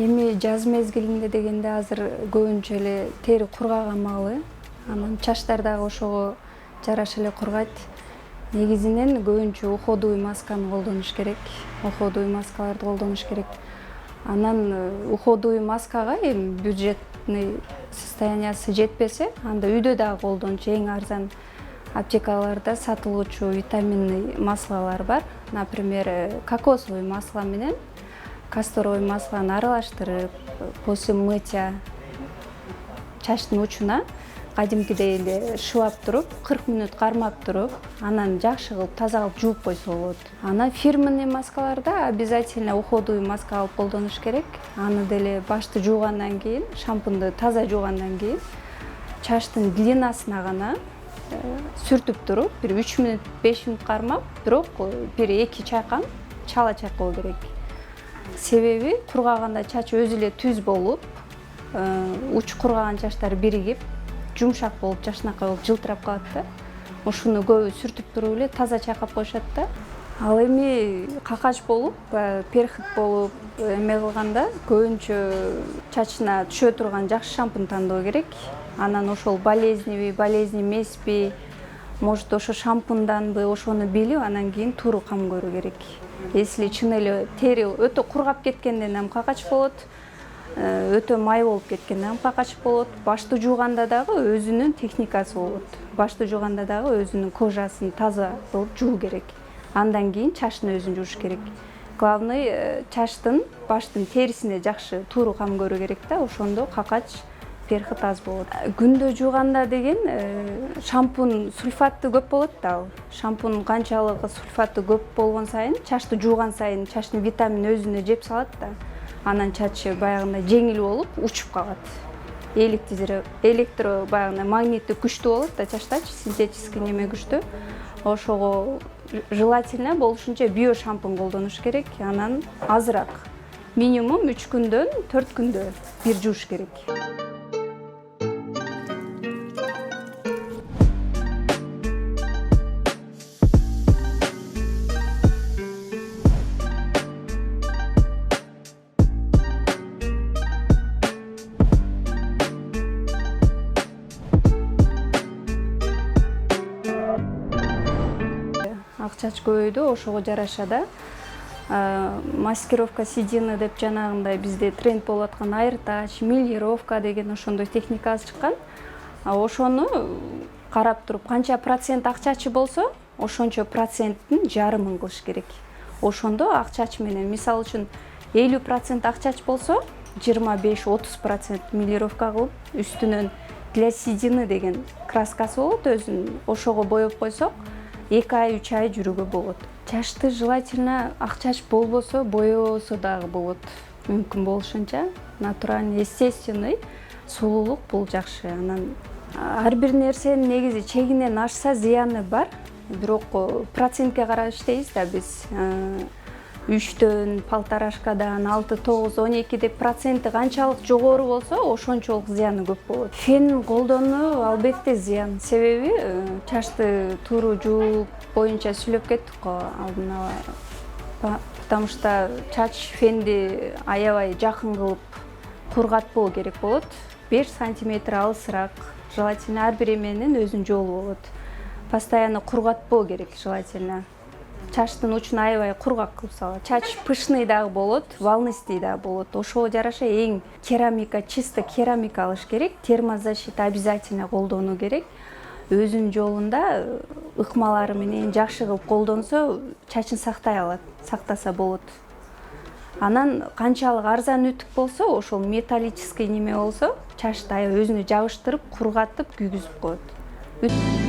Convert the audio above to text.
Эми жаз мезгилинде дегенде азыр көбүнчө эле тери кургаган маалы. Анан чачтар дагы ошого жараша эле кургайт. Негизинен көбүнчө уходуй масканы колдонуш керек. Уходуй маскаларды колдонуш керек. Анан уходуй маскага эми бюджетный состояниясы жетпесе, анда үйдө дагы колдончу эң арзан аптекаларда сатылуучу витаминный маслалар бар. Например, кокосовый масло менен касторовый масланы аралаштырып, после мытья чачтын учуна кадимкидей эле шылап туруп, 40 мүнөт кармап туруп, анан жакшы кылып таза кылып жууп койсо болот. Анан фирменный маскаларда обязательно уходовый маска алып колдонуш керек. Аны деле башты жуугандан кийин, шампунду таза жуугандан кийин чачтын длинасына гана сүртүп туруп, бир 3 мүнөт, 5 мүнөт кармап, бирок бир 2 чайкам чала чайкоо керек. Себеби кургаганда чач өзү эле түз болуп, уч кургаган чачтар биригип, жумшак болуп, жакшынакай болуп жылтырап калат да. Ошону көбү сүртүп туруп эле таза чайкап коюшат да. Ал эми какач болуп, перхит болуп эме кылганда көбүнчө чачына түшө турган жакшы шампунь тандоо керек. Анан ошол болезневый, болезнь эмеспи, может ошо шампуньданбы, ошону билип, анан кийин туура кам көрүү керек. Если чын эле тери өтө кургап кеткенден ham какач болот, өтө май болуп кеткенде ham какач болот. Башты жууганда дагы өзүнүн техникасы болот. Башты жууганда дагы өзүнүн кожасын таза кылып жуу керек. Андан кийин чачтын өзүн жууш керек. Главный чачтын, баштын терисине жакшы туура кам көрүү керек да, ошондо какач, перхит аз болот. Күндө жууганда деген шампунь сульфаты көп болот да. Шампунь канчалык сульфаты көп болгон сайын, чачты жууган сайын чачтын витамини өзүнө жеп салат да. Анан чач баягындай жеңил болуп, учуп калат. Электро баягындай магниттик күчтүү болот да чачтачы, синтетический неме күчтүү. Ошого желательно болушунча био шампунь колдонуш керек. Анан азыраак. Минимум 3 күндөн 4 күндө бир жууш керек. Ак чач көбөйдү, ошого жараша да маскировка седины деп жанагындай бизде тренд болуп аткан айртач, милировка деген ошондой техникасы чыккан. Ошону карап туруп, канча процент ак чачы болсо, ошончо проценттин жарымын кылыш керек. Ошондо ак чач менен, мисалы үчүн 50% ак чач болсо, 25-30% милировка кылып, үстүнөн для седины деген краскасы болот, өзүн ошого боеп койсок, 2 ай, 3 ай жүрүүгө болот. Чачты желательно ак чач болбосо, боебосо дагы болот. Мүмкүн болушунча натуральный, естественный сулуулук бул жакшы. Анан ар бир нерсенин негизи чегинен ашса зыяны бар. Бирок процентке карап иштейбиз да биз. 3төн, полторашкадан, 6, 9, 12 деп проценти канчалык жогору болсо, ошончолук зыяны көп болот. Фен колдонуу албетте зыян. Себеби чачты туура жууп боюнча сүйлөп кеттик го алдын ала. Потому что чач фенди аябай жакын кылып кургатпоо керек болот. 5 сантиметр алысыраак, желательно ар бир эменин өзүнүн жолу болот. Постоянно кургатпоо керек желательно. Чачтын учун аябай кургак кылып салат. Чач пышный дагы болот, волнистый дагы болот. Ошого жараша эң керамика, чисто керамика алыш керек. Термозащита обязательно колдонуу керек. Өзүнүн жолунда ыкмалары менен жакшы кылып колдонсо, чачын сактай алат, сактаса болот. Анан канчалык арзан үтүк болсо, ошол металлический неме болсо, чачты аябай өзүнө жабыштырып, кургатып, күйгүзүп коет.